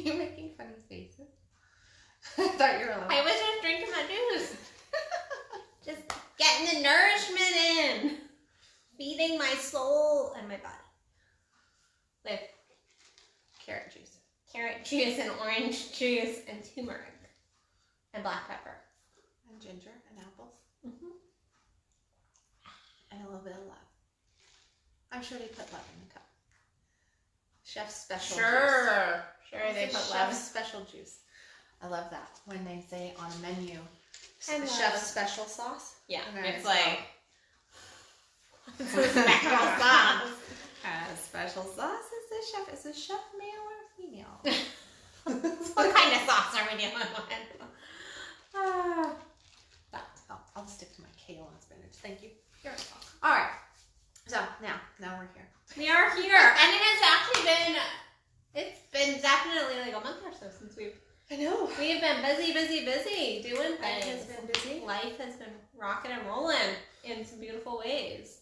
you making funny faces? I thought you were alone. I was just drinking my juice. Just getting the nourishment in. Feeding my soul and my body. With Carrot juice. Carrot juice and orange juice and turmeric. And black pepper. And ginger and apples. Mm-hmm. And a little bit of love. I'm sure they put love in the cup. Chef's special juice. Sure, they put Chef's love. special juice. I love that. When they say on a menu, And chef's special sauce. Yeah, And then it's like... It's a special sauce. Special sauce is the chef male or female? What kind of sauce are we dealing with? I'll stick to my kale and spinach. Thank you. You're welcome. All right. So now we're here. We are here, and it has actually been definitely like a month or so since we've been busy doing things. Life has been busy. Life has been rocking and rolling in some beautiful ways.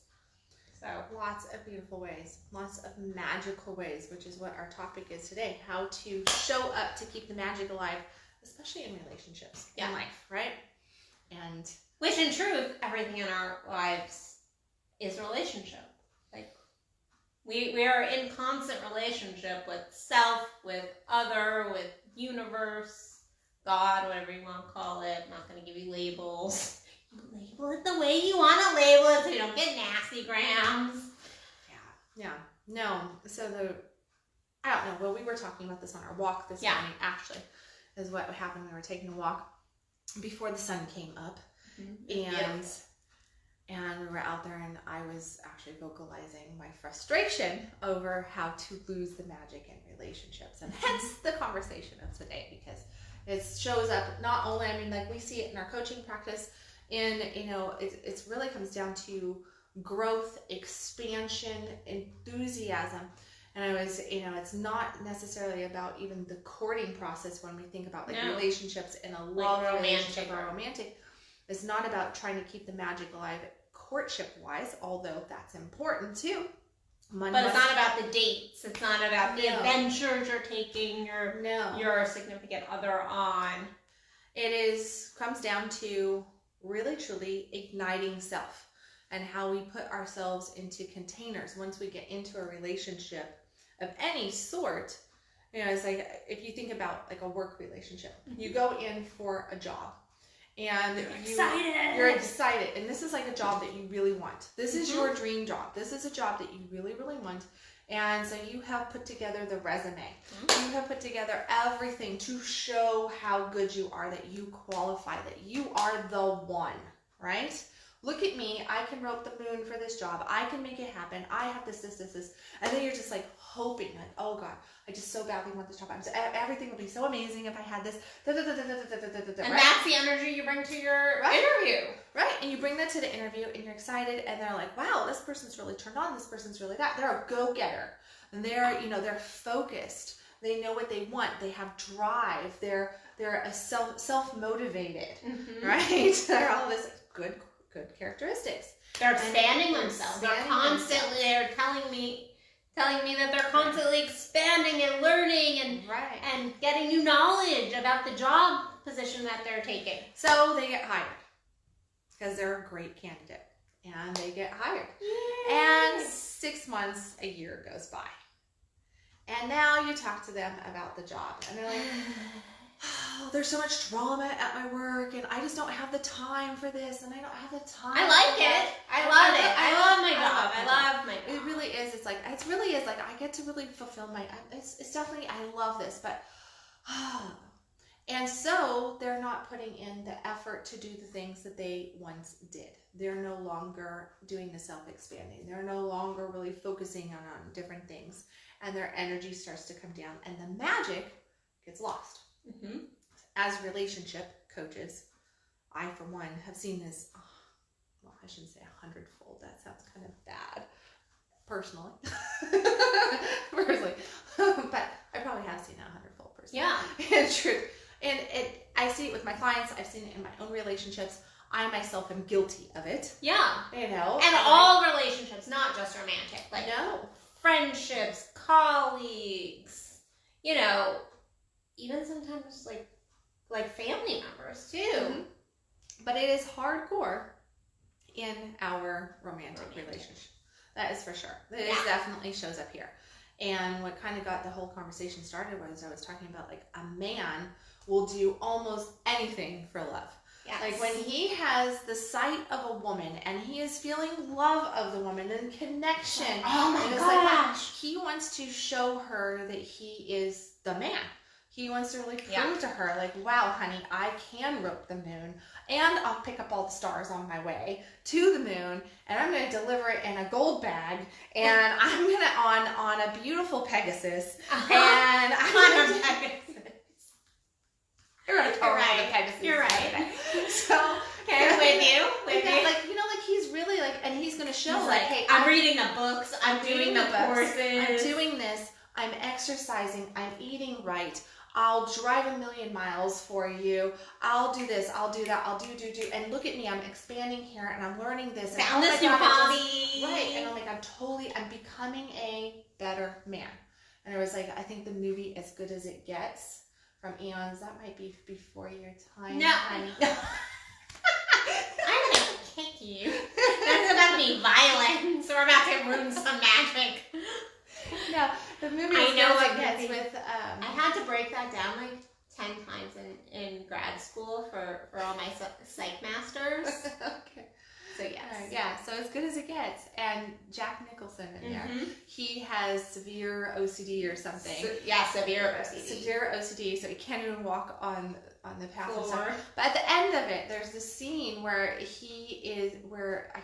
So Lots of beautiful ways, lots of magical ways, which is what our topic is today. How to show up to keep the magic alive, especially in relationships, in life, right? And which in truth, everything in our lives is relationship. Like we are in constant relationship with self, with other, with universe, God, whatever you want to call it. I'm not going to give you labels. You label it the way you want to label it so you don't get nasty grams. Yeah. No. So I don't know. Well, we were talking about this on our walk this morning, actually, is what happened. We were taking a walk before the sun came up. Mm-hmm. And we were out there, and I was actually vocalizing my frustration over how to lose the magic in relationships, and hence the conversation of today, because it shows up not only, like we see it in our coaching practice, it really comes down to growth, expansion, enthusiasm. And I was, it's not necessarily about even the courting process when we think about relationships in a love relationship or romantic. It's not about trying to keep the magic alive courtship-wise, although that's important too. But it's not about the dates. It's not about the adventures you're taking your significant other on. It comes down to really truly igniting self and how we put ourselves into containers once we get into a relationship of any sort. It's like if you think about like a work relationship, you go in for a job and you're excited, and this is like a job that you really want. This is your dream job. This is a job that you really, really want. And so you have put together the resume. You have put together everything to show how good you are, that you qualify, that you are the one, right? Look at me. I can rope the moon for this job. I can make it happen. I have this. And then you're just like hoping, like, oh God, I just so badly want this job. Everything would be so amazing if I had this. And that's the energy you bring to your interview. Right. And you bring that to the interview and you're excited, and they're like, wow, this person's really turned on. This person's really that. They're a go-getter. And they're focused. They know what they want. They have drive. They're a self-motivated, right? They're all this good characteristics. They're expanding themselves. They're telling me that they're constantly expanding and learning and getting new knowledge about the job position that they're taking. So they get hired because they're a great candidate, and they get hired. Yay. And 6 months, a year goes by, and now you talk to them about the job, and they're like, oh, there's so much drama at my work, and I just don't have the time for this, and I don't have the time. I like it. I love it. I love my job. I love my job. It really is. It really is like I get to really fulfill it's definitely, I love this, but, and so they're not putting in the effort to do the things that they once did. They're no longer doing the self-expanding. They're no longer really focusing on different things, and their energy starts to come down, and the magic gets lost. Mm-hmm. As relationship coaches, I, for one, have seen this, I shouldn't say 100-fold. That sounds kind of bad, personally. But I probably have seen it 100-fold personally. Yeah. In truth. And I see it with my clients. I've seen it in my own relationships. I myself am guilty of it. Yeah. And all relationships, not just romantic. Like, no. Friendships, colleagues, even sometimes like family members too. Mm-hmm. But it is hardcore in our romantic relationship. That is for sure. It definitely shows up here. And what kind of got the whole conversation started was I was talking about like a man will do almost anything for love. Yes. Like when he has the sight of a woman and he is feeling love of the woman and connection. Oh my gosh. Like he wants to show her that he is the man. He wants to really prove to her, like, wow, honey, I can rope the moon, and I'll pick up all the stars on my way to the moon, and I'm going to deliver it in a gold bag, and I'm going to on a beautiful Pegasus, and I'm going to Pegasus. You're right. The Pegasus. You're right. So, okay, with you. Like, you know, like he's really like, and he's going to show, like, hey, I'm reading the books, I'm doing the courses, I'm doing this, I'm exercising, I'm eating right. I'll drive 1,000,000 miles for you. I'll do this. I'll do that. I'll do. And look at me. I'm expanding here and I'm learning this. And found this new hobby. Right. And I'm like, I'm becoming a better man. And I was like, I think the movie As Good As It Gets from Eons, that might be before your time. No. Honey. I'm going to kick you. That's about to be violent. So we're about to ruin some magic. No, the movie As Good As It Gets with... I had to break that down like 10 times in grad school for all my psych masters. Okay. So yes. Yeah, so As Good As It Gets. And Jack Nicholson in there. He has severe OCD or something. Severe OCD. Severe OCD, so he can't even walk on the path and stuff. But at the end of it, there's this scene where I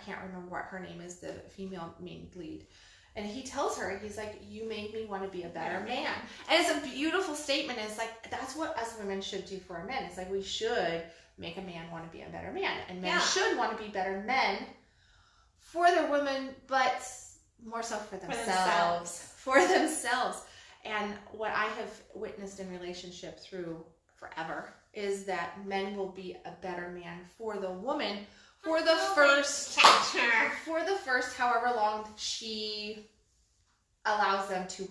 can't remember what her name is, the female main lead. And he tells her, he's like, you made me want to be a better man. And it's a beautiful statement. It's like, that's what us women should do for our men. It's like, we should make a man want to be a better man. And men should want to be better men for their women, but more so for themselves. For themselves. And what I have witnessed in relationship through forever is that men will be a better man for the woman for the first however long she allows them to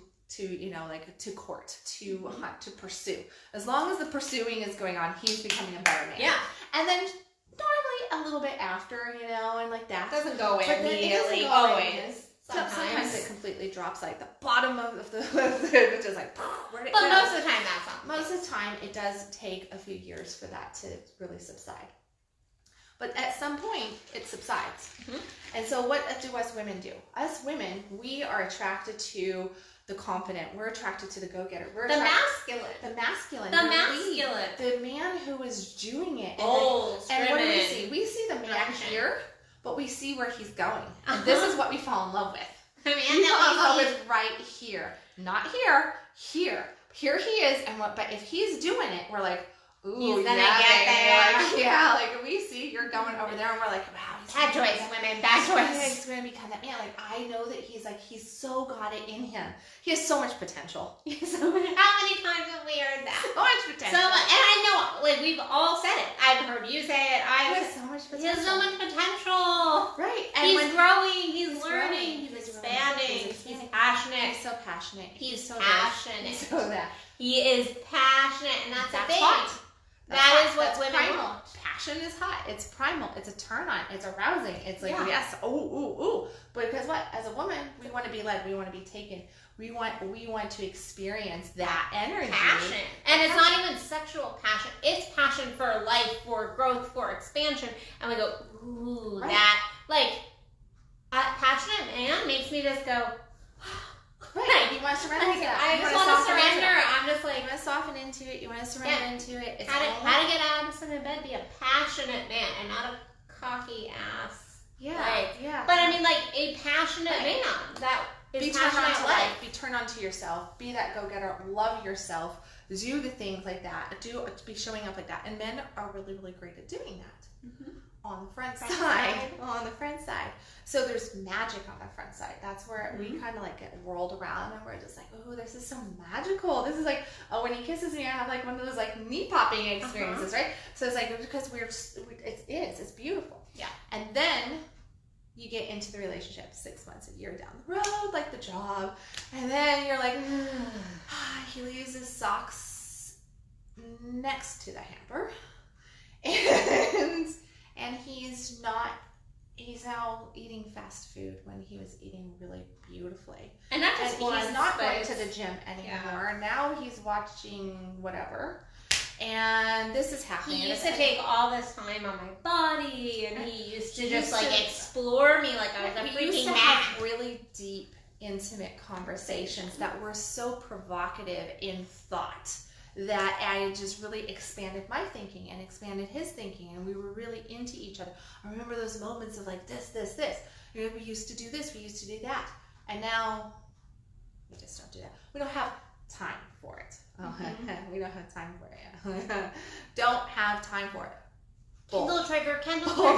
court, to hunt, to pursue. As long as the pursuing is going on, he's becoming a better man. Yeah. And then normally a little bit after, and like that. Doesn't go away immediately. Always. Sometimes it completely drops like the bottom of the which is like where'd it go? But most of the time that's not. Most of the time it does take a few years for that to really subside. But at some point, it subsides. And so what do us women do? Us women, we are attracted to the confident. We're attracted to the go-getter. The masculine. The masculine. The man who is doing it. And what do we see? We see the man here, but we see where he's going. And this is what we fall in love with. We fall in love with right here. Not here. Here. Here he is. But if he's doing it, we're like, ooh, he's gonna get there. Like we see you're going over there, and we're like, wow, bad choice, women, bad choice. He's gonna become that man. Like I know that he's so got it in him. He has so much potential. How many times have we heard that? So much potential. And I know, like we've all said it. I've heard you say it. He has so much potential. He has so much potential. Right. And he's growing. He's learning. He's expanding. He's passionate. He's so passionate. He's so passionate. He's so that. He is passionate, and that's the thing. Hot. That is what women want. Passion is hot. It's primal. It's a turn on. It's arousing. It's like, yes, ooh. But because what? As a woman, we want to be led. We want to be taken. We want to experience that energy. Passion. And it's not even sexual passion. It's passion for life, for growth, for expansion. And we go, ooh, that. Like, a passionate man makes me just go, right. You want to surrender to that. I just want to surrender. I'm just like, you want to soften into it. You want to surrender into it. It's how to get Addison in bed, be a passionate man and not a cocky ass. But I mean, like a passionate man that is passionate about life. Be turned on to yourself. Be that go-getter. Love yourself. Do the things like that. Be showing up like that. And men are really, really great at doing that. On the front side. On the front side. So there's magic on the front side. That's where we kind of like get whirled around and we're just like, oh, this is so magical. This is like, when he kisses me, I have like one of those like knee popping experiences, right? So it's like, because it's beautiful. Yeah. And then you get into the relationship 6 months, a year down the road, like the job. And then you're like, he leaves his socks next to the hamper, and he's now eating fast food when he was eating really beautifully. And not just he's not going to the gym anymore. Yeah. Now he's watching whatever. And this is happening. He used to take all this time on my body, and he used to just explore me like I was a freaking man. We used to have really deep, intimate conversations that were so provocative in thought that I just really expanded my thinking and expanded his thinking, and we were really into each other. I remember those moments of like this. You know, we used to do this, we used to do that, and now we just don't do that. We don't have time for it. We don't have time for it. Don't have time for it. Kindle trigger. Sorry, Kindle trigger.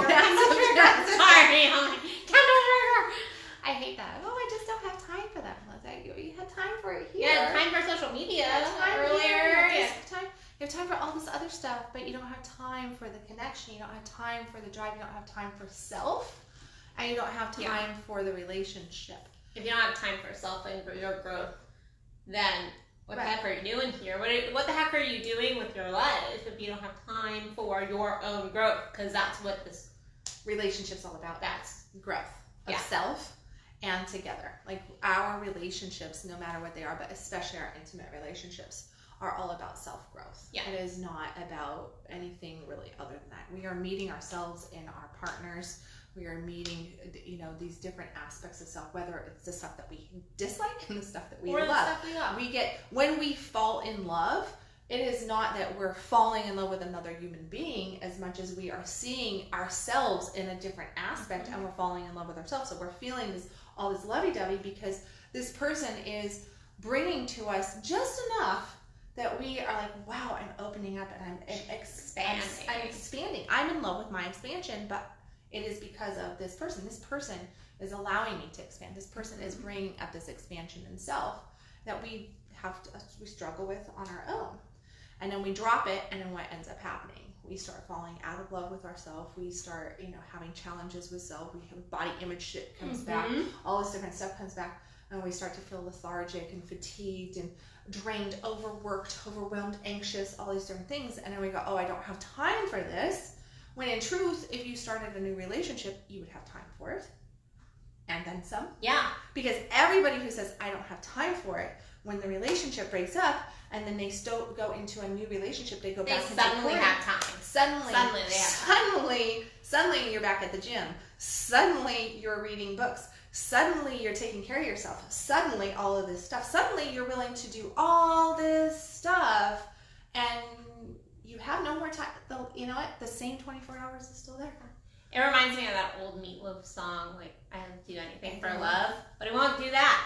I hate that. Oh, I just don't have time for that. You had time for it here. Yeah, time for social media earlier. You have time for all this other stuff, but you don't have time for the connection. You don't have time for the drive. You don't have time for self, and you don't have time for the relationship. If you don't have time for self and for your growth, then what the heck are you doing here? What the heck are you doing with your life if you don't have time for your own growth? Because that's what this relationship's all about. That's growth of self and together. Like our relationships, no matter what they are, but especially our intimate relationships, are all about self-growth. Yeah. It is not about anything really other than that. We are meeting ourselves in our partners. We are meeting, these different aspects of self, whether it's the stuff that we dislike and the stuff that we love. The stuff we love. When we fall in love, it is not that we're falling in love with another human being as much as we are seeing ourselves in a different aspect, and we're falling in love with ourselves. So we're feeling all this lovey-dovey because this person is bringing to us just enough that we are like, wow, I'm opening up and I'm expanding. I'm in love with my expansion, but it is because of this person. This person is allowing me to expand. This person is bringing up this expansion in self that we struggle with on our own. And then we drop it, and then what ends up happening? We start falling out of love with ourselves. We start, having challenges with self. We have body image shit comes back. All this different stuff comes back, and we start to feel lethargic and fatigued and drained, overworked, overwhelmed, anxious, all these different things. And then we go, oh, I don't have time for this. When in truth, if you started a new relationship, you would have time for it. And then some. Yeah. Because everybody who says, I don't have time for it, when the relationship breaks up and then they still go into a new relationship, they go back into suddenly have time. Suddenly they have time. Suddenly you're back at the gym. Suddenly you're reading books. Suddenly you're taking care of yourself. Suddenly all of this stuff. Suddenly you're willing to do all this stuff, and you have no more time. You know what? The same 24 hours is still there. It reminds me of that old Meatloaf song, like, I don't do anything for love, but I won't do that.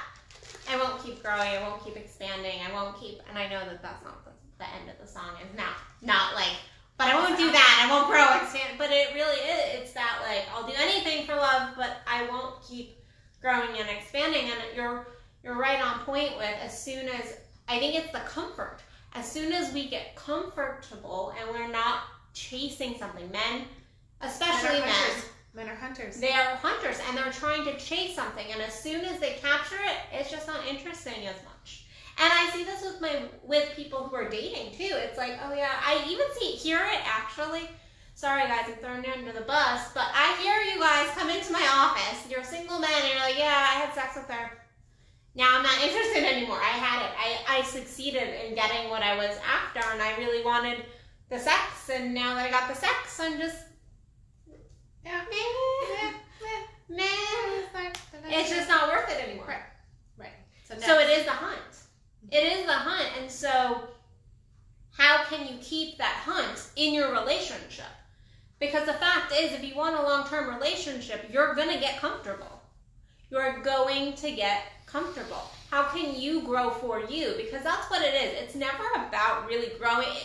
I won't keep growing. I won't keep expanding. And I know that that's not the end of the song. It's not like, but I won't do that. I won't grow and expand. But it really is. It's that, like, I'll do anything for love, but I won't keep growing and expanding. And you're right on point with, as soon as, I think it's the comfort. As soon as we get comfortable and we're not chasing something, men, especially men. Men are hunters. They are hunters, and they're trying to chase something, and as soon as they capture it, it's just not interesting as much. And I see this with people who are dating too. It's like, oh yeah, I even hear it actually. Sorry guys, I'm throwing you under the bus, but I hear you guys come into my office. You're single men, and you're like, yeah, I had sex with her. Now I'm not interested anymore. I had it. I succeeded in getting what I was after, and I really wanted the sex, and now that I got the sex, I'm just it's just not worth it anymore. Right. So it is the hunt. It is the hunt. And so how can you keep that hunt in your relationship? Because the fact is, if you want a long-term relationship, you're going to get comfortable. You're going to get comfortable. How can you grow for you? Because that's what it is. It's never about really growing.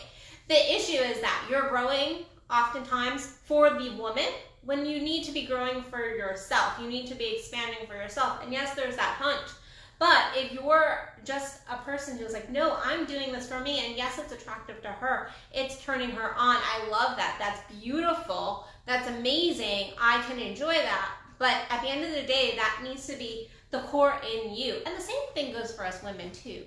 The issue is that you're growing oftentimes for the woman, when you need to be growing for yourself. You need to be expanding for yourself. And yes, there's that hunt. But if you're just a person who's like, no, I'm doing this for me, and yes, it's attractive to her, it's turning her on. I love that. That's beautiful. That's amazing. I can enjoy that. But at the end of the day, that needs to be the core in you. And the same thing goes for us women too.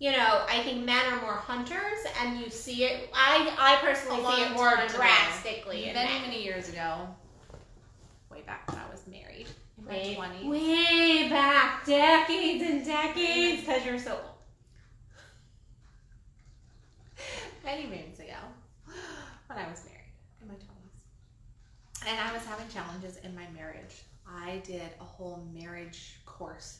you know, I think men are more hunters, and you see it. I personally see it more drastically. Many years ago, way back when I was married in my 20s. Way back, decades and decades, because you're so old. Many moons ago, when I was married in my 20s, and I was having challenges in my marriage. I did a whole marriage course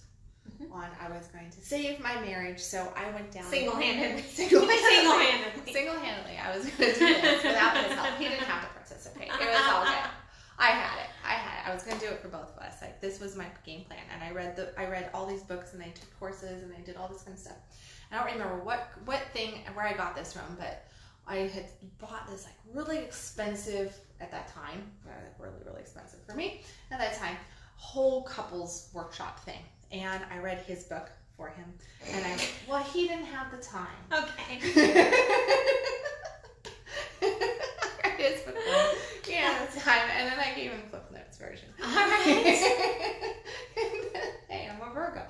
on I was going to save my marriage, so I went down Single-handedly. Single-handedly, I was going to do this without his help. He didn't have to participate. It was all good. I had it. I was going to do it for both of us. Like, this was my game plan, and I read all these books, and I took courses, and I did all this kind of stuff. I don't remember what thing where I got this from, but I had bought this like really expensive at that time, really expensive for me at that time, whole couples workshop thing. And I read his book for him, and he didn't have the time. Okay. I read his book for him. Yeah, the time, and then I gave him Cliff Notes version. All right. Hey, I'm a Virgo.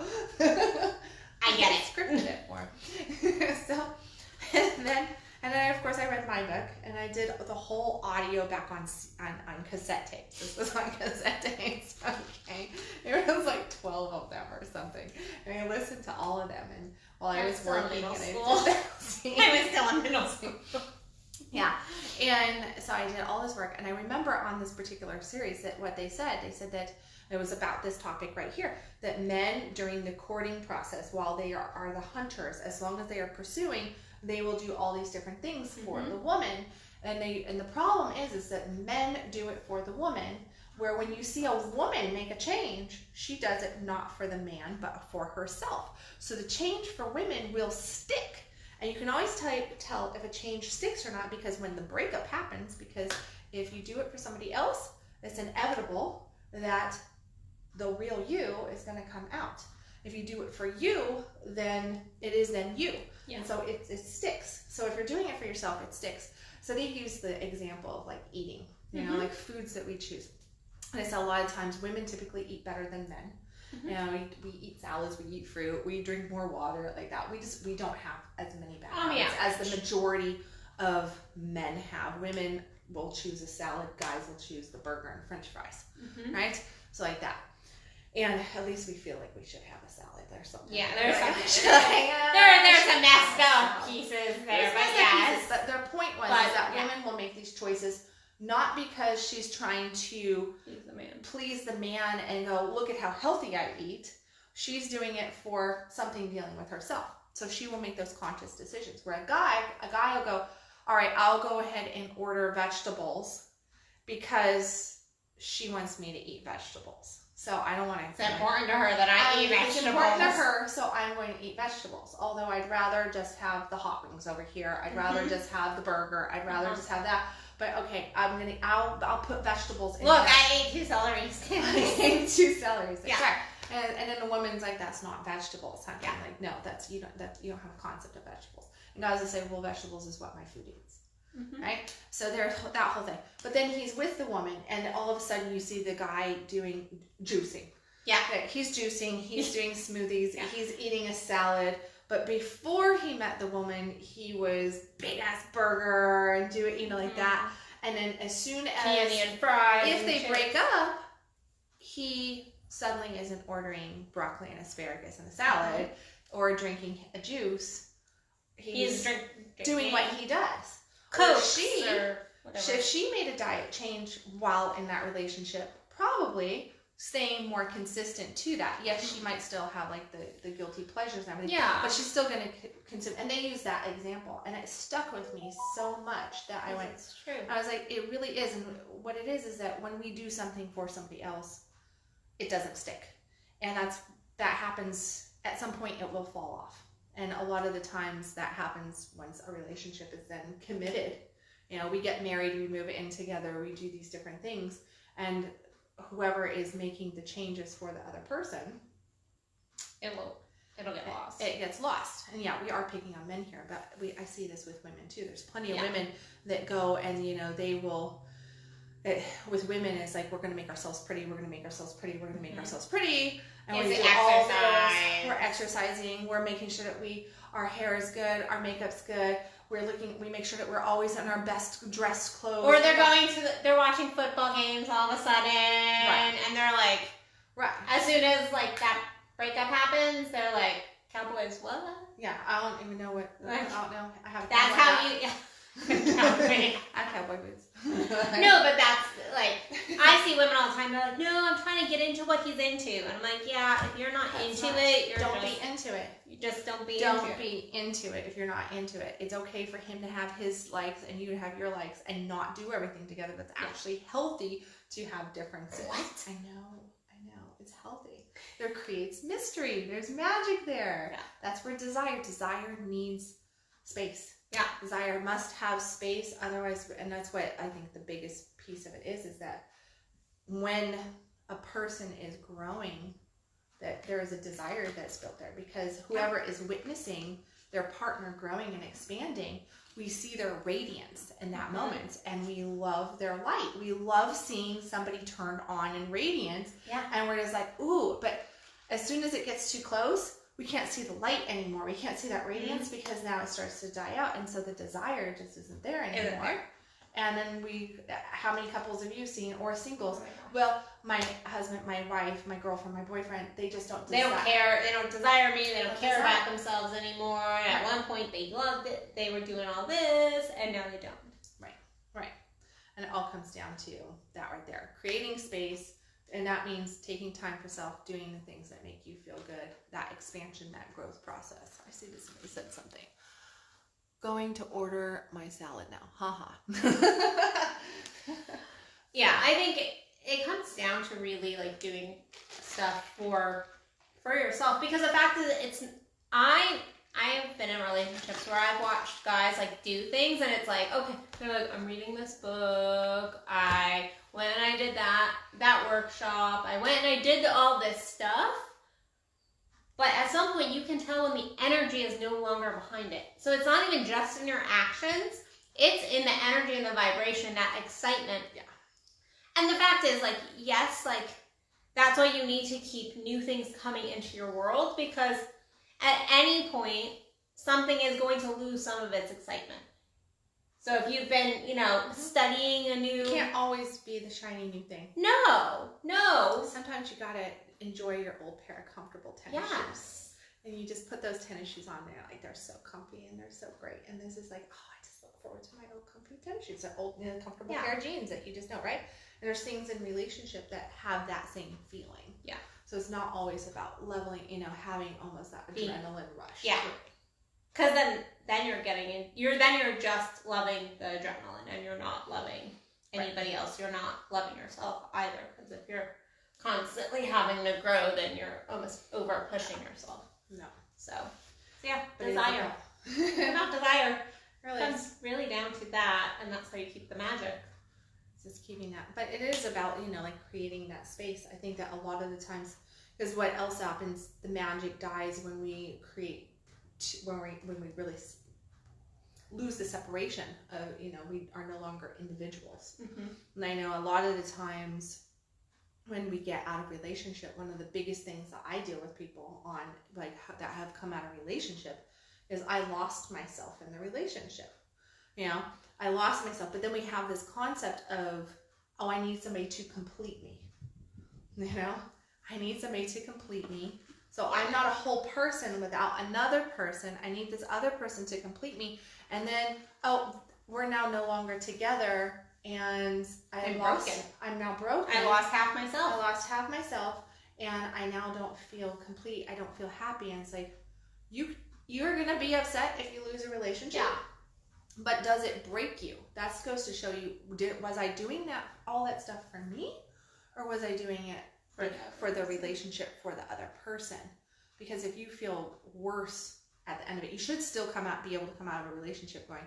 I get it. Scripted it for him. So, and then of course I read my book, and I did the whole audio back on cassette tapes. This was on cassette tapes. Okay, it was like 12 of them or something, and I listened to all of them. And while I was working, and I was still in middle school. Yeah, and so I did all this work, and I remember on this particular series that what they said that it was about this topic right here, that men during the courting process, while they are the hunters, as long as they are pursuing, they will do all these different things for the woman. And the problem is that men do it for the woman, where when you see a woman make a change, she does it not for the man, but for herself. So the change for women will stick. And you can always tell if a change sticks or not, because when the breakup happens, because if you do it for somebody else, it's inevitable that the real you is going to come out. If you do it for you, then it is then you. Yeah. And so it sticks. So if you're doing it for yourself, it sticks. So they use the example of like eating, you know, like foods that we choose. And I say a lot of times women typically eat better than men. You know, we eat salads, we eat fruit, we drink more water, like that. We don't have as many bad habits as the majority of men have. Women will choose a salad, guys will choose the burger and French fries, right? So like that. And at least we feel like we should have a salad. There's something. Yeah, there's like something. There's some messed up pieces there, but yes. But their point was that women will make these choices not because she's trying to please the man and go, look at how healthy I eat. She's doing it for something dealing with herself. So she will make those conscious decisions. Where a guy will go, all right, I'll go ahead and order vegetables because she wants me to eat vegetables. So I don't want to. It's important to her that I eat vegetables. It's important to her, so I'm going to eat vegetables. Although I'd rather just have the hot wings over here. I'd rather just have the burger. I'd rather just have that. But okay, I'll put vegetables in. Look, I ate 2 celeries. I ate 2 celeries. Yeah. Right. And then the woman's like, that's not vegetables. Huh? Yeah. Like, no, you don't have a concept of vegetables. And guys will say, well, vegetables is what my food eats. Right? So there's that whole thing. But then he's with the woman, and all of a sudden you see the guy doing juicing. Yeah. Like, he's juicing, he's doing smoothies, he's eating a salad. But before he met the woman, he was big ass burger and do it, like that. And then as soon as candy and fries, if they break up, he suddenly isn't ordering broccoli and asparagus in a salad or drinking a juice. He's doing what he does. Coke or whatever. If she made a diet change while in that relationship, probably staying more consistent to that. Yes, she might still have like the guilty pleasures and everything. Yeah. But she's still going to consume. And they use that example, and it stuck with me so much that I went. It's true. I was like, it really is. And what it is that when we do something for somebody else, it doesn't stick, and that happens at some point. It will fall off. And a lot of the times that happens once a relationship is then committed. We get married, we move in together, we do these different things. And whoever is making the changes for the other person, it'll get lost. It gets lost. And yeah, we are picking on men here, but I see this with women too. There's plenty of women that go and, they will with women is like, we're going to make ourselves pretty, we're going to make ourselves pretty, we're going to make ourselves pretty, and we're doing all this. We're exercising, we're making sure that our hair is good, our makeup's good, we make sure that we're always in our best dressed clothes. Or they're watching football games all of a sudden, and they're like, as soon as like that breakup happens, they're like, Cowboys what? Yeah, I don't even know what. I don't know. I have. That's how you. Yeah. I have cowboy boots. No, but that's like, I see women all the time. They're like, no, I'm trying to get into what he's into, and I'm like, yeah, if you're not into it, don't be into it. You just don't be into it if you're not into it. It's okay for him to have his likes and you to have your likes, and not do everything together. That's actually healthy to have differences. What? I know. It's healthy. There creates mystery. There's magic there. Yeah. That's where desire needs space. Yeah. Desire must have space. Otherwise, and that's what I think the biggest piece of it is that when a person is growing, that there is a desire that's built there, because whoever is witnessing their partner growing and expanding, we see their radiance in that moment, and we love their light. We love seeing somebody turned on and radiant, and we're just like, ooh, but as soon as it gets too close, we can't see the light anymore. We can't see that radiance because now it starts to die out, and so the desire just isn't there anymore. And then how many couples have you seen, or singles? Well, my husband, my wife, my girlfriend, my boyfriend, they just don't desire. They don't care. They don't desire me. They don't care about themselves anymore. At one point, they loved it. They were doing all this, and now they don't. Right. And it all comes down to that right there. Creating space, and that means taking time for self, doing the things that make you feel good, that expansion, that growth process. I see that somebody said something. Going to order my salad now. Haha. Yeah, I think it comes down to really like doing stuff for yourself, because the fact is I have been in relationships where I've watched guys like do things, and it's like, okay, they're like, I'm reading this book, I went and I did that workshop, I went and I did all this stuff. But at some point, you can tell when the energy is no longer behind it. So it's not even just in your actions. It's in the energy and the vibration, that excitement. Yeah. And the fact is, like, yes, like, that's why you need to keep new things coming into your world, because at any point, something is going to lose some of its excitement. So if you've been, studying a new... You can't always be the shiny new thing. No. Sometimes you gotta enjoy your old pair of comfortable tennis shoes. And you just put those tennis shoes on there, like they're so comfy and they're so great. And this is like, I just look forward to my old comfy tennis shoes, that old comfortable pair of jeans that you just know, right? And there's things in relationship that have that same feeling. Yeah. So it's not always about leveling, having almost that adrenaline rush. Yeah. Because then you're getting in. You're just loving the adrenaline, and you're not loving anybody else. You're not loving yourself either. Because if you're constantly having to grow, then you're almost over pushing yourself. No. So yeah, but desire. Not desire. Really, comes really down to that, and that's how you keep the magic. It's just keeping that. But it is about like creating that space. I think that a lot of the times, because what else happens, the magic dies when we create. When we really lose the separation of, we are no longer individuals. Mm-hmm. And I know a lot of the times when we get out of relationship, one of the biggest things that I deal with people on, like, that have come out of relationship, is I lost myself in the relationship. I lost myself, but then we have this concept of, I need somebody to complete me. I need somebody to complete me. So I'm not a whole person without another person. I need this other person to complete me. And then, we're now no longer together, and I'm now broken. I lost half myself. And I now don't feel complete. I don't feel happy. And it's like, you're going to be upset if you lose a relationship. Yeah. But does it break you? That goes to show you, was I doing all that stuff for me? Or was I doing it for the relationship, for the other person? Because if you feel worse at the end of it, you should still be able to come out of a relationship going,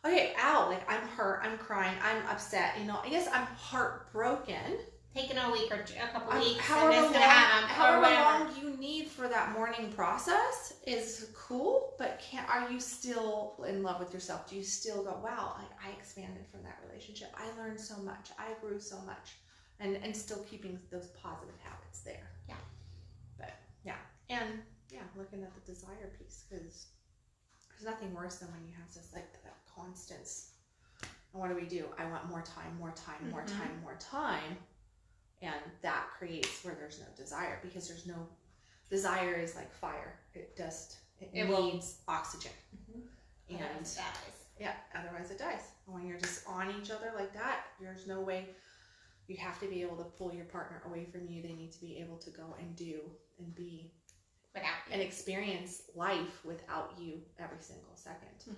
okay, ow, like I'm hurt, I'm crying, I'm upset, I guess I'm heartbroken. taking a week or a couple weeks. However long you need for that morning process is cool, but are you still in love with yourself? Do you still go, wow, I expanded from that relationship. I learned so much. I grew so much. And still keeping those positive habits there. Yeah. But, yeah. And, yeah, looking at the desire piece, because there's nothing worse than when you have just, like, that constant, and what do? I want more time, more time, more time, more time. And that creates where there's no desire, because there's no desire is like fire. It needs oxygen. And otherwise it dies. Yeah, otherwise it dies. And when you're just on each other like that, there's no way. You have to be able to pull your partner away from you. They need to be able to go and do and be without you. And experience life without you every single second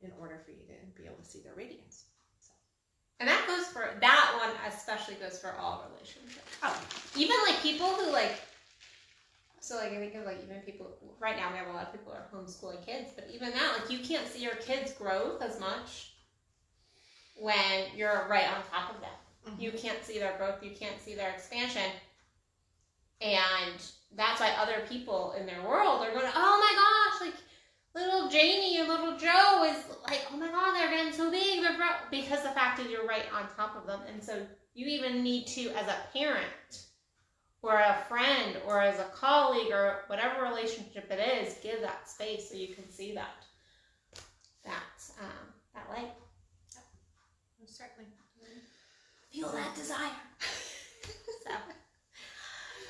in order for you to be able to see their radiance. So. And that goes for, that one especially goes for all relationships. Oh. Even like people who like, so like I think of like even people, right now we have a lot of people who are homeschooling kids, but even now, like you can't see your kids' growth as much when you're right on top of them. You can't see their growth, you can't see their expansion. And that's why other people in their world are going, oh my gosh, like little Janie and little Joe is like, oh my god, they're getting so big, because the fact that you're right on top of them. And so you even need to, as a parent or a friend or as a colleague or whatever relationship it is, give that space so you can see that light. Yeah. Certainly. Feel that desire. So,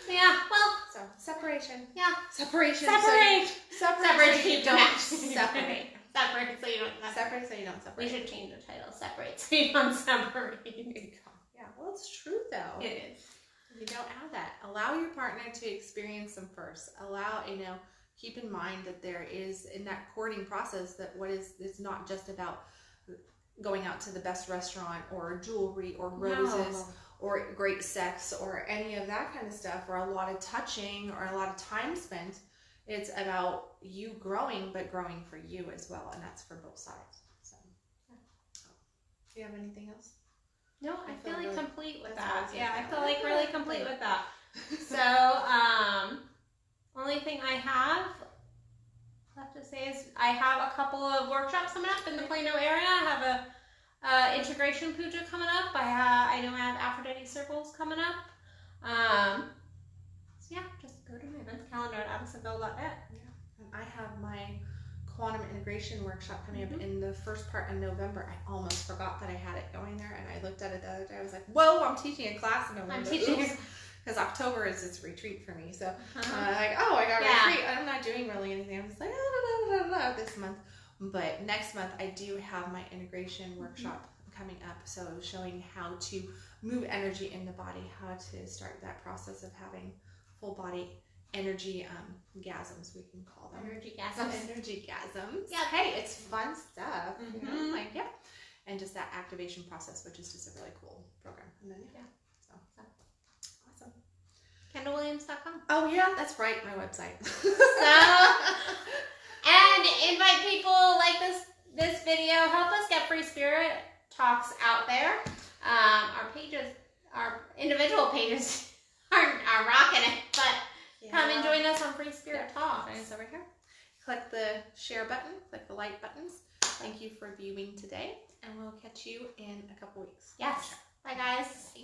yeah, well. So, separation. Yeah. Separation. Separate. Separate so you don't separate. Separate so you don't separate. So you don't separate. We should change the title. Separate so you don't separate. Yeah, well, it's true though. It is. You don't have that. Allow your partner to experience them first. Allow, keep in mind that there is, in that courting process, that it's not just about going out to the best restaurant or jewelry or roses or great sex or any of that kind of stuff, or a lot of touching or a lot of time spent. It's about you growing, but growing for you as well, and that's for both sides. So, do you have anything else? No, I feel like really complete with that. Yeah, I feel like really complete with that. So, only thing I have left to say is I have a couple of workshops coming up in the Plano area. I have a integration puja coming up. I know I have Aphrodite circles coming up. So yeah, just go to my events calendar at addisonbell.net. Yeah, and I have my quantum integration workshop coming up in the first part in November. I almost forgot that I had it going there, and I looked at it the other day. I was like, whoa, I'm teaching a class in November. I'm teaching because October is this retreat for me. So I got a retreat. I'm not doing really anything. I'm just like, this month. But next month, I do have my integration workshop coming up. So showing how to move energy in the body, how to start that process of having full body energy gasms, we can call them. Energy gasms. Yeah. Hey, it's fun stuff. And just that activation process, which is just a really cool program. And then so awesome. KendallWilliams.com. Oh yeah, that's right, my website. And invite people like this video. Help us get free spirit talks out there. Our pages, our individual pages are rocking it, but come and join us on Free Spirit Talks. Join us over here. Click the share button, click the like buttons. Thank you for viewing today, and we'll catch you in a couple weeks. Yes. Bye, guys. Bye.